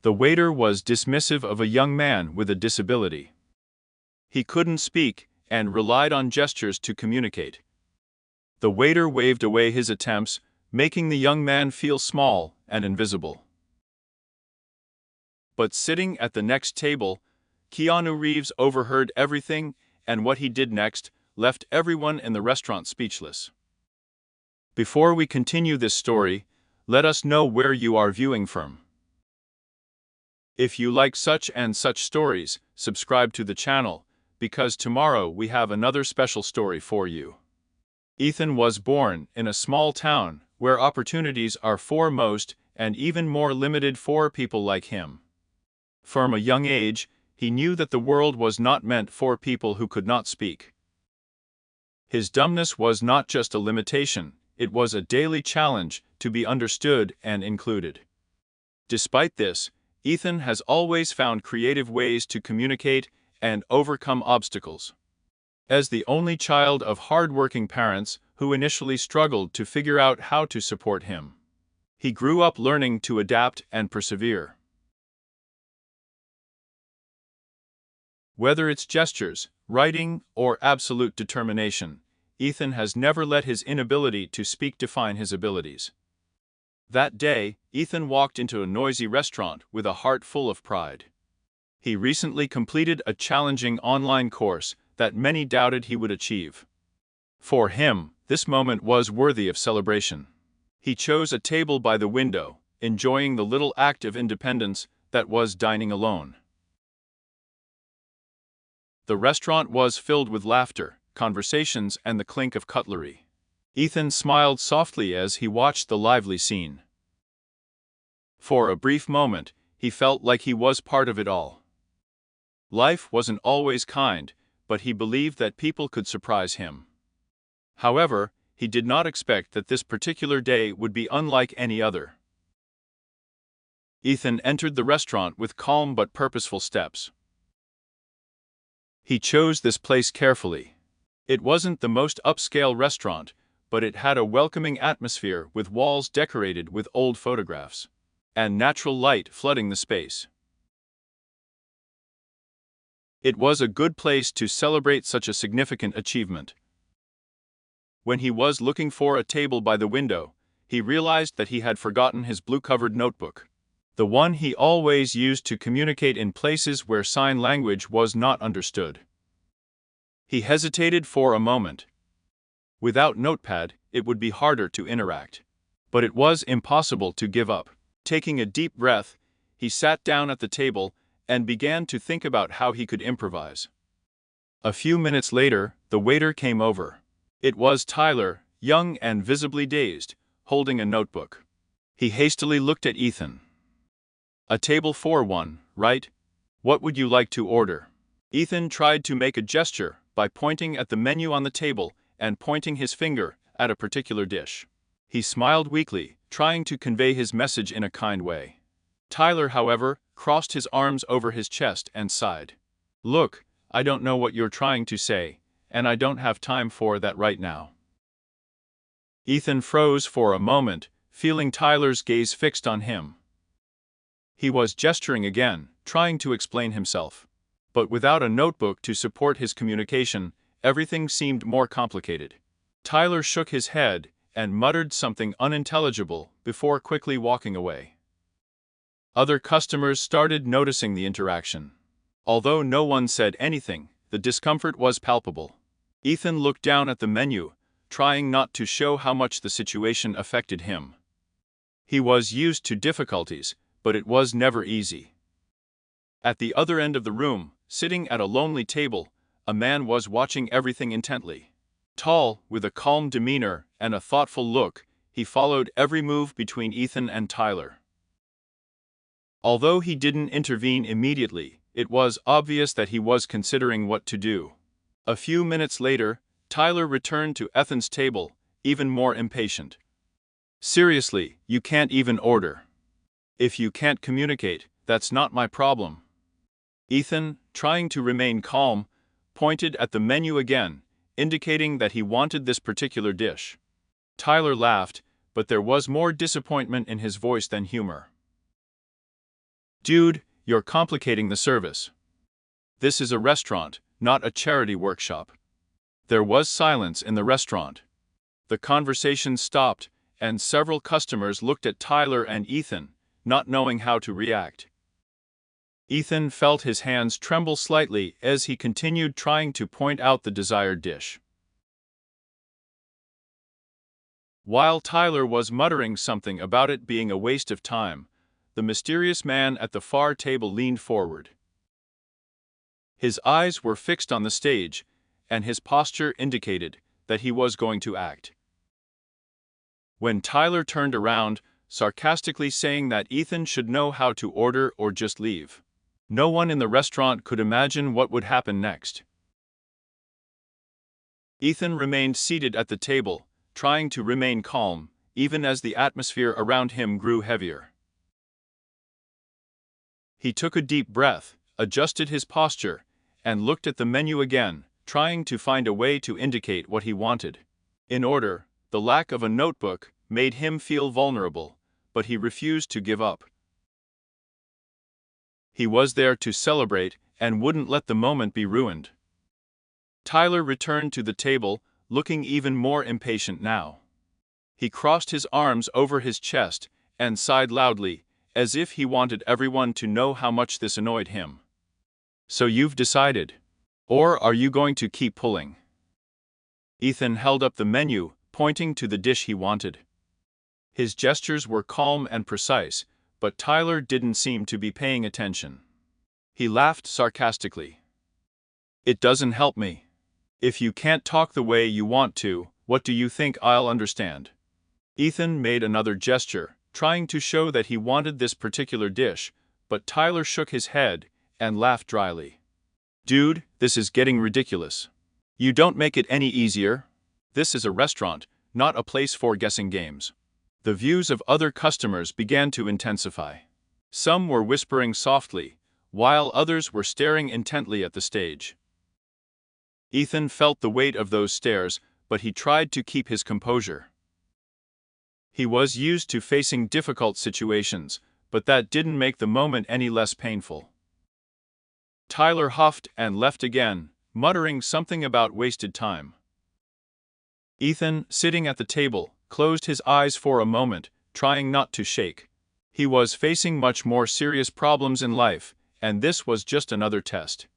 The waiter was dismissive of a young man with a disability. He couldn't speak and relied on gestures to communicate. The waiter waved away his attempts, making the young man feel small and invisible. But sitting at the next table, Keanu Reeves overheard everything, and what he did next left everyone in the restaurant speechless. Before we continue this story, let us know where you are viewing from. If you like such and such stories, subscribe to the channel, because tomorrow we have another special story for you. Ethan was born in a small town where opportunities are foremost and even more limited for people like him. From a young age, he knew that the world was not meant for people who could not speak. His dumbness was not just a limitation, it was a daily challenge to be understood and included. Despite this, Ethan has always found creative ways to communicate and overcome obstacles. As the only child of hard-working parents who initially struggled to figure out how to support him, he grew up learning to adapt and persevere. Whether it's gestures, writing, or absolute determination, Ethan has never let his inability to speak define his abilities. That day, Ethan walked into a noisy restaurant with a heart full of pride. He recently completed a challenging online course that many doubted he would achieve. For him, this moment was worthy of celebration. He chose a table by the window, enjoying the little act of independence that was dining alone. The restaurant was filled with laughter, conversations, and the clink of cutlery. Ethan smiled softly as he watched the lively scene. For a brief moment, he felt like he was part of it all. Life wasn't always kind, but he believed that people could surprise him. However, he did not expect that this particular day would be unlike any other. Ethan entered the restaurant with calm but purposeful steps. He chose this place carefully. It wasn't the most upscale restaurant, but it had a welcoming atmosphere with walls decorated with old photographs and natural light flooding the space. It was a good place to celebrate such a significant achievement. When he was looking for a table by the window, he realized that he had forgotten his blue-covered notebook, the one he always used to communicate in places where sign language was not understood. He hesitated for a moment. Without Notepad, it would be harder to interact. But it was impossible to give up. Taking a deep breath, he sat down at the table and began to think about how he could improvise. A few minutes later, the waiter came over. It was Tyler, young and visibly dazed, holding a notebook. He hastily looked at Ethan. "A table for one, right? What would you like to order?" Ethan tried to make a gesture by pointing at the menu on the table and pointing his finger at a particular dish. He smiled weakly, trying to convey his message in a kind way. Tyler, however, crossed his arms over his chest and sighed. "Look, I don't know what you're trying to say, and I don't have time for that right now." Ethan froze for a moment, feeling Tyler's gaze fixed on him. He was gesturing again, trying to explain himself. But without a notebook to support his communication, everything seemed more complicated. Tyler shook his head and muttered something unintelligible before quickly walking away. Other customers started noticing the interaction. Although no one said anything, the discomfort was palpable. Ethan looked down at the menu, trying not to show how much the situation affected him. He was used to difficulties, but it was never easy. At the other end of the room, sitting at a lonely table, a man was watching everything intently. Tall, with a calm demeanor and a thoughtful look, he followed every move between Ethan and Tyler. Although he didn't intervene immediately, it was obvious that he was considering what to do. A few minutes later, Tyler returned to Ethan's table, even more impatient. "Seriously, you can't even order. If you can't communicate, that's not my problem." Ethan, trying to remain calm, pointed at the menu again, indicating that he wanted this particular dish. Tyler laughed, but there was more disappointment in his voice than humor. Dude, you're complicating the service. This is a restaurant, not a charity workshop. There was silence in the restaurant. The conversation stopped, and several customers looked at Tyler and Ethan, not knowing how to react. Ethan felt his hands tremble slightly as he continued trying to point out the desired dish. While Tyler was muttering something about it being a waste of time, the mysterious man at the far table leaned forward. His eyes were fixed on the stage, and his posture indicated that he was going to act. When Tyler turned around, sarcastically saying that Ethan should know how to order or just leave, no one in the restaurant could imagine what would happen next. Ethan remained seated at the table, trying to remain calm, even as the atmosphere around him grew heavier. He took a deep breath, adjusted his posture, and looked at the menu again, trying to find a way to indicate what he wanted. In order, the lack of a notebook made him feel vulnerable, but he refused to give up. He was there to celebrate and wouldn't let the moment be ruined. Tyler returned to the table, looking even more impatient now. He crossed his arms over his chest and sighed loudly, as if he wanted everyone to know how much this annoyed him. So you've decided? Or are you going to keep pulling? Ethan held up the menu, pointing to the dish he wanted. His gestures were calm and precise, but Tyler didn't seem to be paying attention. He laughed sarcastically. It doesn't help me. If you can't talk the way you want to, what do you think I'll understand? Ethan made another gesture, trying to show that he wanted this particular dish, but Tyler shook his head and laughed dryly. Dude, this is getting ridiculous. You don't make it any easier. This is a restaurant, not a place for guessing games. The views of other customers began to intensify. Some were whispering softly, while others were staring intently at the stage. Ethan felt the weight of those stares, but he tried to keep his composure. He was used to facing difficult situations, but that didn't make the moment any less painful. Tyler huffed and left again, muttering something about wasted time. Ethan, sitting at the table, closed his eyes for a moment, trying not to shake. He was facing much more serious problems in life, and this was just another test.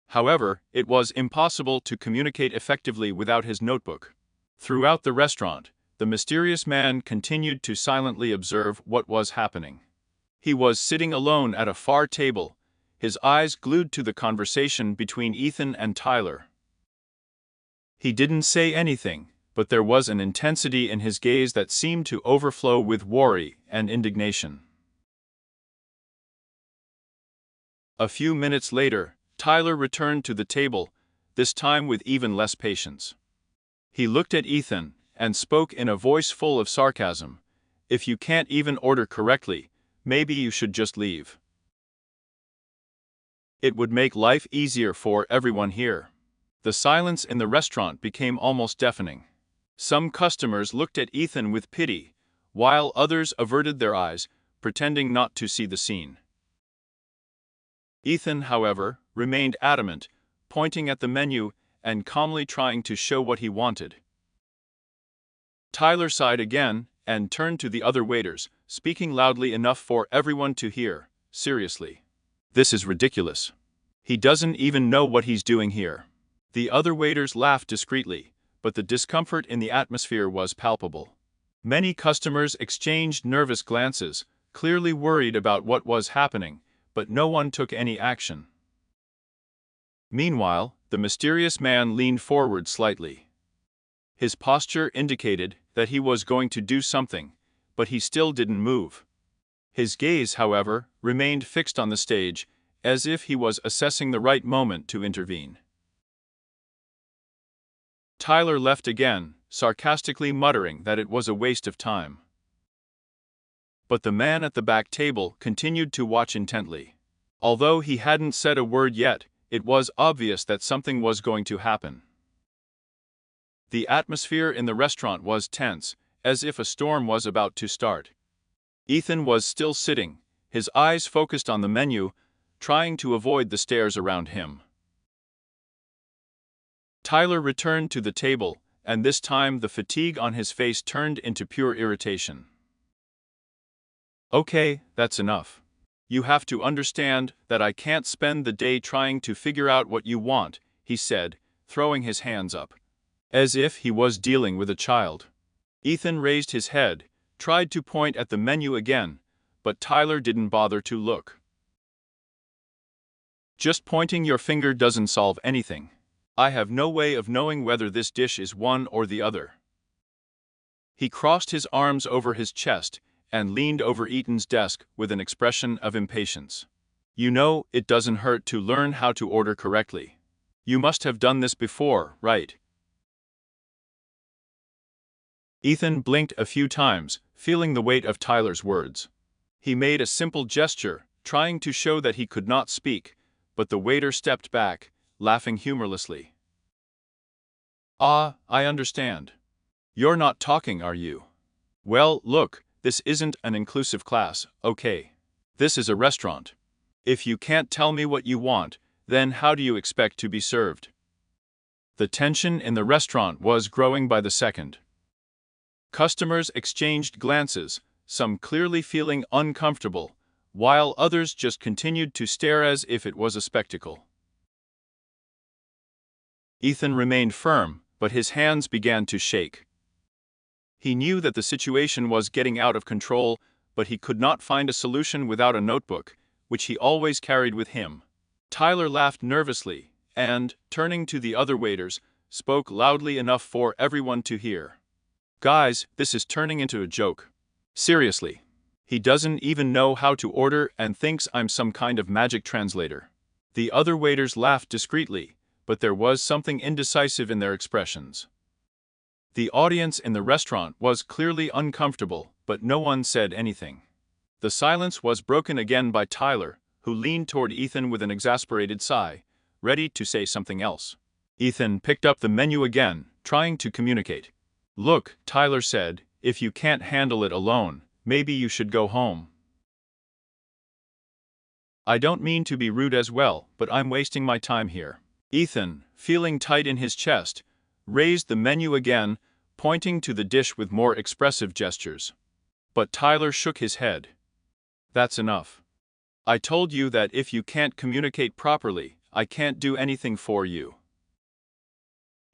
However, it was impossible to communicate effectively without his notebook. Throughout the restaurant, the mysterious man continued to silently observe what was happening. He was sitting alone at a far table, his eyes glued to the conversation between Ethan and Tyler. He didn't say anything, but there was an intensity in his gaze that seemed to overflow with worry and indignation. A few minutes later, Tyler returned to the table, this time with even less patience. He looked at Ethan and spoke in a voice full of sarcasm. If you can't even order correctly, maybe you should just leave. It would make life easier for everyone here. The silence in the restaurant became almost deafening. Some customers looked at Ethan with pity, while others averted their eyes, pretending not to see the scene. Ethan, however, remained adamant, pointing at the menu and calmly trying to show what he wanted. Tyler sighed again and turned to the other waiters, speaking loudly enough for everyone to hear. Seriously. This is ridiculous. He doesn't even know what he's doing here. The other waiters laughed discreetly, but the discomfort in the atmosphere was palpable. Many customers exchanged nervous glances, clearly worried about what was happening, but no one took any action. Meanwhile, the mysterious man leaned forward slightly. His posture indicated that he was going to do something, but he still didn't move. His gaze, however, remained fixed on the stage, as if he was assessing the right moment to intervene. Tyler left again, sarcastically muttering that it was a waste of time. But the man at the back table continued to watch intently. Although he hadn't said a word yet, it was obvious that something was going to happen. The atmosphere in the restaurant was tense, as if a storm was about to start. Ethan was still sitting, his eyes focused on the menu, trying to avoid the stares around him. Tyler returned to the table, and this time the fatigue on his face turned into pure irritation. "Okay, that's enough. You have to understand that I can't spend the day trying to figure out what you want," he said, throwing his hands up, as if he was dealing with a child. Ethan raised his head, tried to point at the menu again, but Tyler didn't bother to look. "Just pointing your finger doesn't solve anything. I have no way of knowing whether this dish is one or the other." He crossed his arms over his chest and leaned over Ethan's desk with an expression of impatience. "You know, it doesn't hurt to learn how to order correctly. You must have done this before, right?" Ethan blinked a few times, feeling the weight of Tyler's words. He made a simple gesture, trying to show that he could not speak, but the waiter stepped back, laughing humorlessly. "Ah, I understand. You're not talking, are you? Well, look, this isn't an inclusive class, okay? This is a restaurant. If you can't tell me what you want, then how do you expect to be served?" The tension in the restaurant was growing by the second. Customers exchanged glances, some clearly feeling uncomfortable, while others just continued to stare as if it was a spectacle. Ethan remained firm, but his hands began to shake. He knew that the situation was getting out of control, but he could not find a solution without a notebook, which he always carried with him. Tyler laughed nervously and, turning to the other waiters, spoke loudly enough for everyone to hear. "Guys, this is turning into a joke. Seriously. He doesn't even know how to order and thinks I'm some kind of magic translator." The other waiters laughed discreetly, but there was something indecisive in their expressions. The audience in the restaurant was clearly uncomfortable, but no one said anything. The silence was broken again by Tyler, who leaned toward Ethan with an exasperated sigh, ready to say something else. Ethan picked up the menu again, trying to communicate. "Look," Tyler said, "if you can't handle it alone, maybe you should go home. I don't mean to be rude as well, but I'm wasting my time here." Ethan, feeling tight in his chest, raised the menu again, pointing to the dish with more expressive gestures. But Tyler shook his head. "That's enough. I told you that if you can't communicate properly, I can't do anything for you."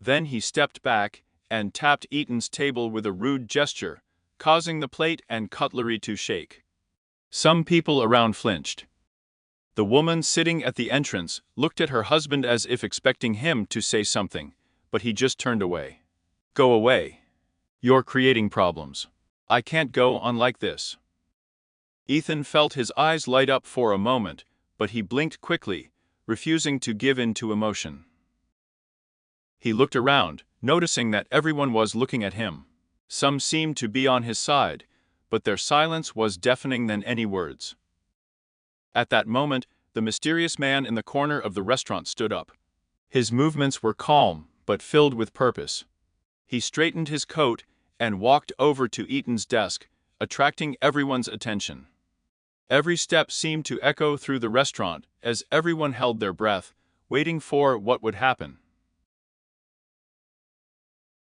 Then he stepped back and tapped Ethan's table with a rude gesture, causing the plate and cutlery to shake. Some people around flinched. The woman sitting at the entrance looked at her husband as if expecting him to say something, but he just turned away. "Go away. You're creating problems. I can't go on like this." Ethan felt his eyes light up for a moment, but he blinked quickly, refusing to give in to emotion. He looked around, noticing that everyone was looking at him. Some seemed to be on his side, but their silence was deafening than any words. At that moment, the mysterious man in the corner of the restaurant stood up. His movements were calm, but filled with purpose. He straightened his coat and walked over to Ethan's desk, attracting everyone's attention. Every step seemed to echo through the restaurant as everyone held their breath, waiting for what would happen.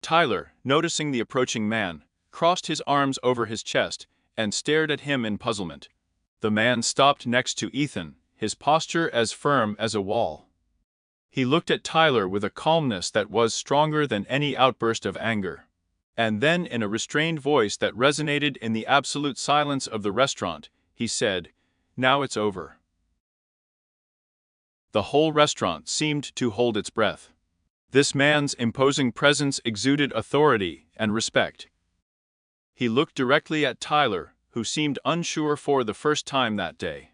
Tyler, noticing the approaching man, crossed his arms over his chest and stared at him in puzzlement. The man stopped next to Ethan, his posture as firm as a wall. He looked at Tyler with a calmness that was stronger than any outburst of anger. And then, in a restrained voice that resonated in the absolute silence of the restaurant, he said, "Now it's over." The whole restaurant seemed to hold its breath. This man's imposing presence exuded authority and respect. He looked directly at Tyler, who seemed unsure for the first time that day.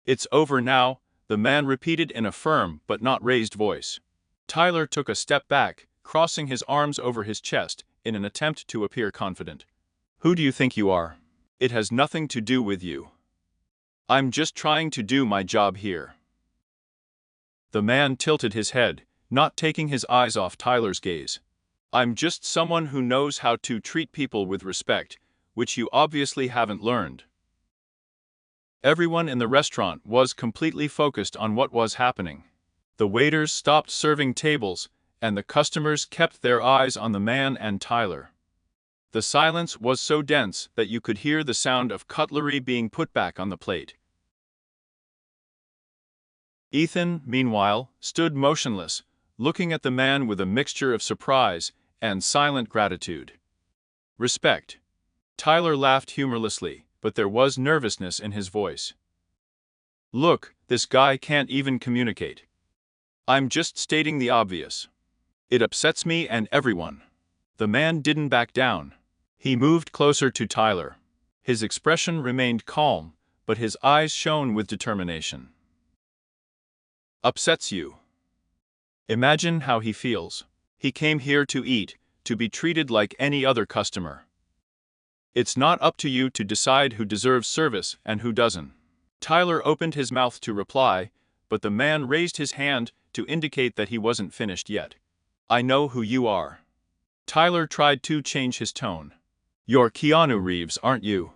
"It's over now," the man repeated in a firm but not raised voice. Tyler took a step back, crossing his arms over his chest in an attempt to appear confident. "Who do you think you are? It has nothing to do with you. I'm just trying to do my job here." The man tilted his head, not taking his eyes off Tyler's gaze. "I'm just someone who knows how to treat people with respect, which you obviously haven't learned. Everyone in the restaurant was completely focused on what was happening. The waiters stopped serving tables, and the customers kept their eyes on the man and Tyler. The silence was so dense that you could hear the sound of cutlery being put back on the plate. Ethan, meanwhile, stood motionless, looking at the man with a mixture of surprise and silent gratitude. Respect. Tyler laughed humorlessly, but there was nervousness in his voice. Look, this guy can't even communicate. I'm just stating the obvious. It upsets me and everyone. The man didn't back down. He moved closer to Tyler. His expression remained calm, but his eyes shone with determination. Upsets you. Imagine how he feels. He came here to eat, to be treated like any other customer. It's not up to you to decide who deserves service and who doesn't. Tyler opened his mouth to reply, but the man raised his hand to indicate that he wasn't finished yet. I know who you are. Tyler tried to change his tone. You're Keanu Reeves, aren't you?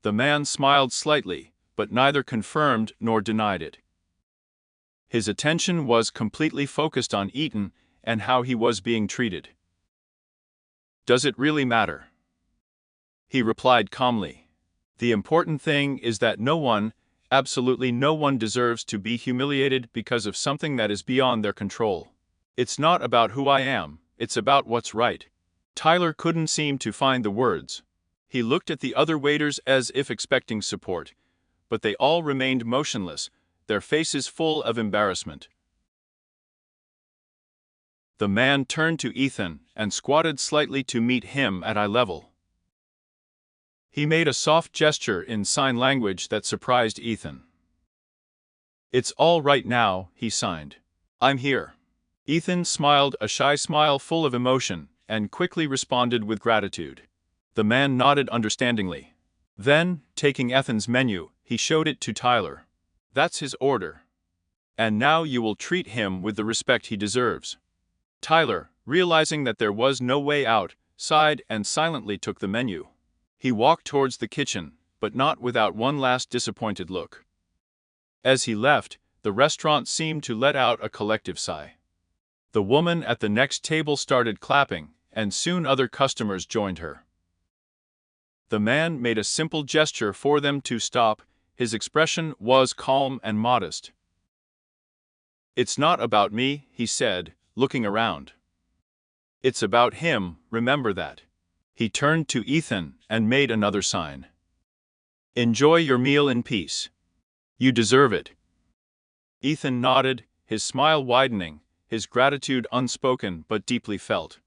The man smiled slightly, but neither confirmed nor denied it. His attention was completely focused on Ethan and how he was being treated. Does it really matter? He replied calmly. The important thing is that no one, absolutely no one, deserves to be humiliated because of something that is beyond their control. It's not about who I am, it's about what's right. Tyler couldn't seem to find the words. He looked at the other waiters as if expecting support, but they all remained motionless, their faces full of embarrassment. The man turned to Ethan and squatted slightly to meet him at eye level. He made a soft gesture in sign language that surprised Ethan. It's all right now, he signed. I'm here. Ethan smiled a shy smile full of emotion and quickly responded with gratitude. The man nodded understandingly. Then, taking Ethan's menu, he showed it to Tyler. That's his order. And now you will treat him with the respect he deserves. Tyler, realizing that there was no way out, sighed and silently took the menu. He walked towards the kitchen, but not without one last disappointed look. As he left, the restaurant seemed to let out a collective sigh. The woman at the next table started clapping, and soon other customers joined her. The man made a simple gesture for them to stop. His expression was calm and modest. It's not about me, he said, looking around. It's about him, remember that. He turned to Ethan and made another sign. Enjoy your meal in peace. You deserve it. Ethan nodded, his smile widening, his gratitude unspoken but deeply felt.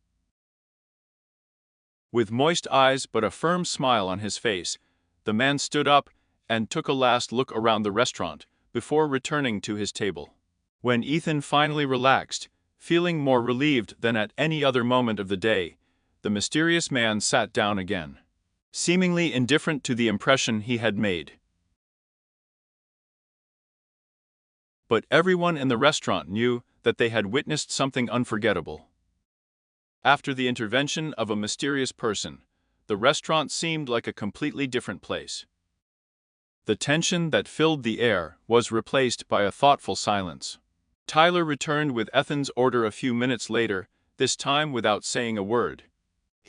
With moist eyes but a firm smile on his face, the man stood up and took a last look around the restaurant before returning to his table. When Ethan finally relaxed, feeling more relieved than at any other moment of the day, the mysterious man sat down again, seemingly indifferent to the impression he had made. But everyone in the restaurant knew that they had witnessed something unforgettable. After the intervention of a mysterious person, the restaurant seemed like a completely different place. The tension that filled the air was replaced by a thoughtful silence. Tyler returned with Ethan's order a few minutes later, this time without saying a word.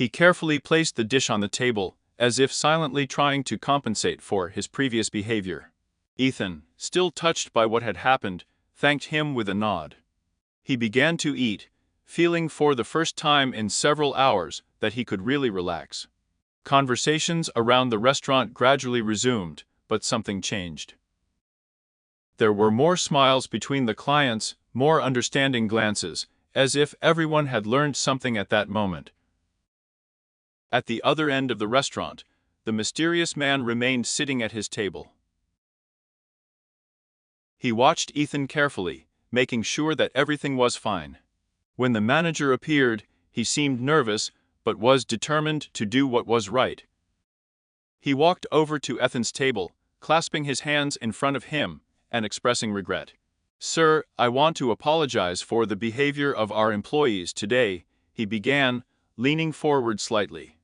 He carefully placed the dish on the table, as if silently trying to compensate for his previous behavior. Ethan, still touched by what had happened, thanked him with a nod. He began to eat, feeling for the first time in several hours that he could really relax. Conversations around the restaurant gradually resumed, but something changed. There were more smiles between the clients, more understanding glances, as if everyone had learned something at that moment. At the other end of the restaurant, the mysterious man remained sitting at his table. He watched Ethan carefully, making sure that everything was fine. When the manager appeared, he seemed nervous, but was determined to do what was right. He walked over to Ethan's table, clasping his hands in front of him and expressing regret. Sir, I want to apologize for the behavior of our employees today, he began, leaning forward slightly.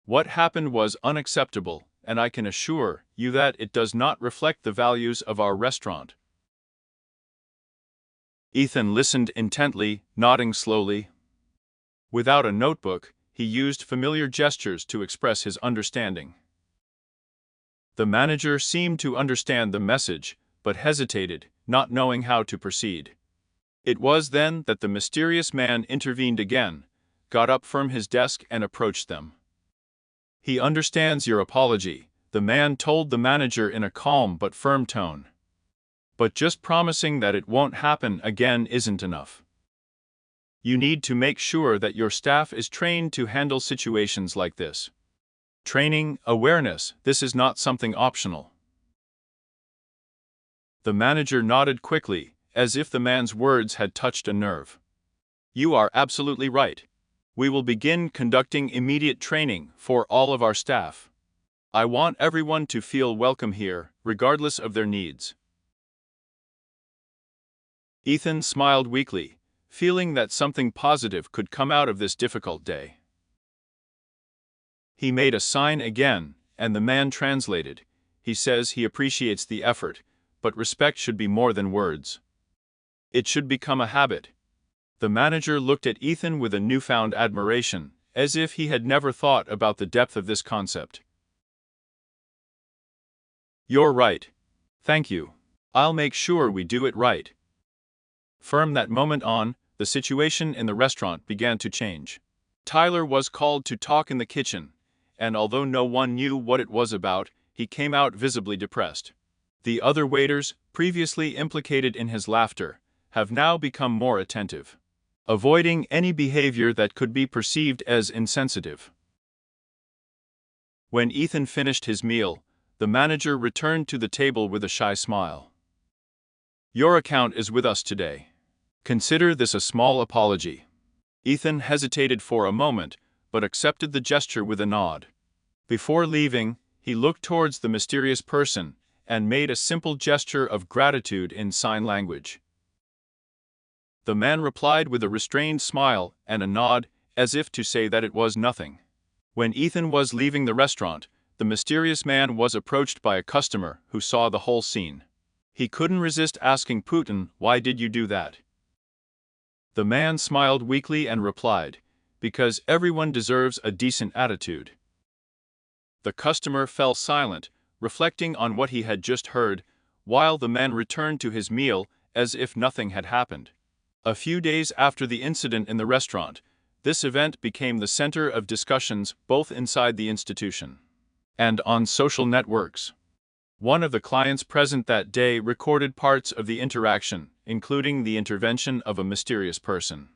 What happened was unacceptable, and I can assure you that it does not reflect the values of our restaurant." Ethan listened intently, nodding slowly. Without a notebook, he used familiar gestures to express his understanding. The manager seemed to understand the message, but hesitated, not knowing how to proceed. It was then that the mysterious man intervened again, got up from his desk and approached them. "He understands your apology," the man told the manager in a calm but firm tone. "But just promising that it won't happen again isn't enough. You need to make sure that your staff is trained to handle situations like this. Training, awareness, this is not something optional." The manager nodded quickly, as if the man's words had touched a nerve. "You are absolutely right. We will begin conducting immediate training for all of our staff. I want everyone to feel welcome here, regardless of their needs." Ethan smiled weakly, feeling that something positive could come out of this difficult day. He made a sign again, and the man translated. "He says he appreciates the effort, but respect should be more than words. It should become a habit." The manager looked at Ethan with a newfound admiration, as if he had never thought about the depth of this concept. "You're right. Thank you. I'll make sure we do it right." From that moment on, the situation in the restaurant began to change. Tyler was called to talk in the kitchen, and although no one knew what it was about, he came out visibly depressed. The other waiters, previously implicated in his laughter, have now become more attentive, avoiding any behavior that could be perceived as insensitive. When Ethan finished his meal, the manager returned to the table with a shy smile. "Your account is with us today. Consider this a small apology." Ethan hesitated for a moment, but accepted the gesture with a nod. Before leaving, he looked towards the mysterious person and made a simple gesture of gratitude in sign language. The man replied with a restrained smile and a nod, as if to say that it was nothing. When Ethan was leaving the restaurant, the mysterious man was approached by a customer who saw the whole scene. He couldn't resist asking Putin, "Why did you do that?" The man smiled weakly and replied, "Because everyone deserves a decent attitude." The customer fell silent, reflecting on what he had just heard, while the man returned to his meal as if nothing had happened. A few days after the incident in the restaurant, this event became the center of discussions both inside the institution and on social networks. One of the clients present that day recorded parts of the interaction, including the intervention of a mysterious person.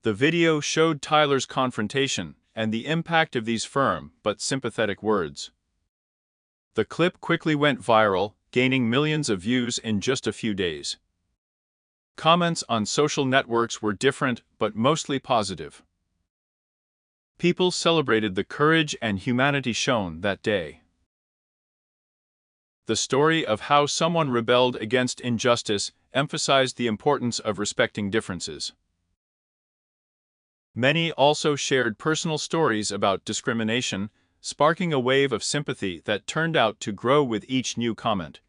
The video showed Tyler's confrontation and the impact of these firm but sympathetic words. The clip quickly went viral, gaining millions of views in just a few days. Comments on social networks were different but mostly positive. People celebrated the courage and humanity shown that day. The story of how someone rebelled against injustice emphasized the importance of respecting differences. Many also shared personal stories about discrimination, sparking a wave of sympathy that turned out to grow with each new comment.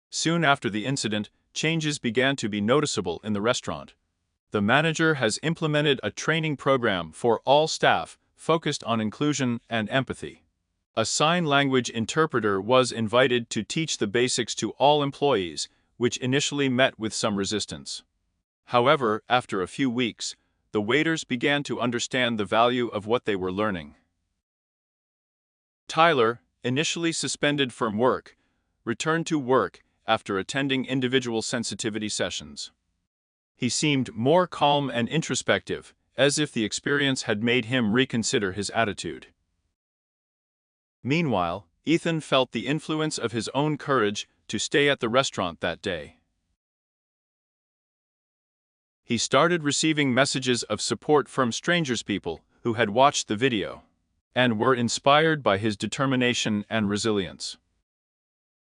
Soon after the incident, changes began to be noticeable in the restaurant. The manager has implemented a training program for all staff focused on inclusion and empathy. A sign language interpreter was invited to teach the basics to all employees, which initially met with some resistance. However, after a few weeks, the waiters began to understand the value of what they were learning. Tyler, initially suspended from work, returned to work after attending individual sensitivity sessions. He seemed more calm and introspective, as if the experience had made him reconsider his attitude. Meanwhile, Ethan felt the influence of his own courage to stay at the restaurant that day. He started receiving messages of support from people who had watched the video and were inspired by his determination and resilience.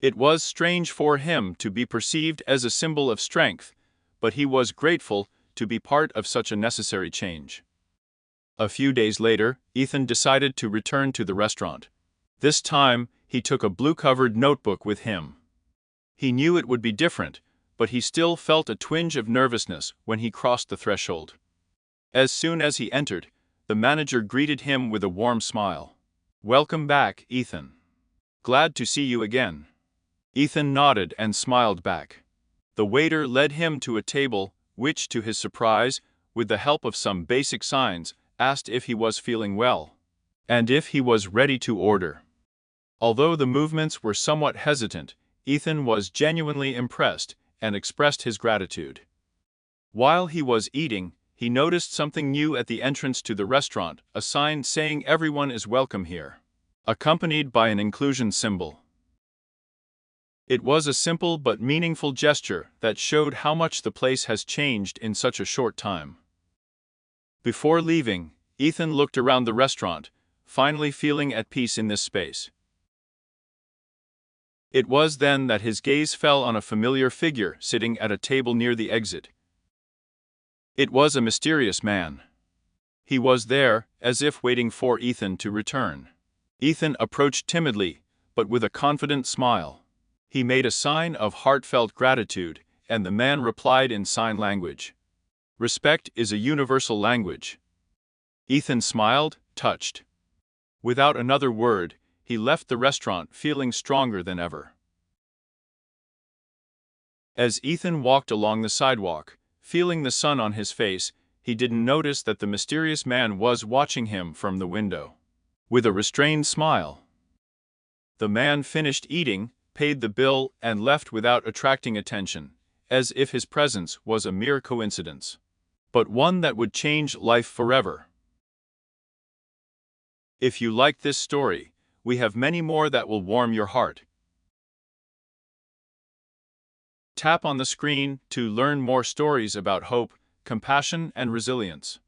It was strange for him to be perceived as a symbol of strength, but he was grateful to be part of such a necessary change. A few days later, Ethan decided to return to the restaurant. This time, he took a blue-covered notebook with him. He knew it would be different, but he still felt a twinge of nervousness when he crossed the threshold. As soon as he entered, the manager greeted him with a warm smile. "Welcome back, Ethan. Glad to see you again." Ethan nodded and smiled back. The waiter led him to a table, which, to his surprise, with the help of some basic signs, asked if he was feeling well, and if he was ready to order. Although the movements were somewhat hesitant, Ethan was genuinely impressed and expressed his gratitude. While he was eating, he noticed something new at the entrance to the restaurant, a sign saying everyone is welcome here, accompanied by an inclusion symbol. It was a simple but meaningful gesture that showed how much the place has changed in such a short time. Before leaving, Ethan looked around the restaurant, finally feeling at peace in this space. It was then that his gaze fell on a familiar figure sitting at a table near the exit. It was a mysterious man. He was there, as if waiting for Ethan to return. Ethan approached timidly, but with a confident smile. He made a sign of heartfelt gratitude, and the man replied in sign language. Respect is a universal language. Ethan smiled, touched. Without another word, he left the restaurant feeling stronger than ever. As Ethan walked along the sidewalk, feeling the sun on his face, he didn't notice that the mysterious man was watching him from the window. With a restrained smile, the man finished eating, paid the bill, and left without attracting attention, as if his presence was a mere coincidence, but one that would change life forever. If you liked this story, we have many more that will warm your heart. Tap on the screen to learn more stories about hope, compassion, and resilience.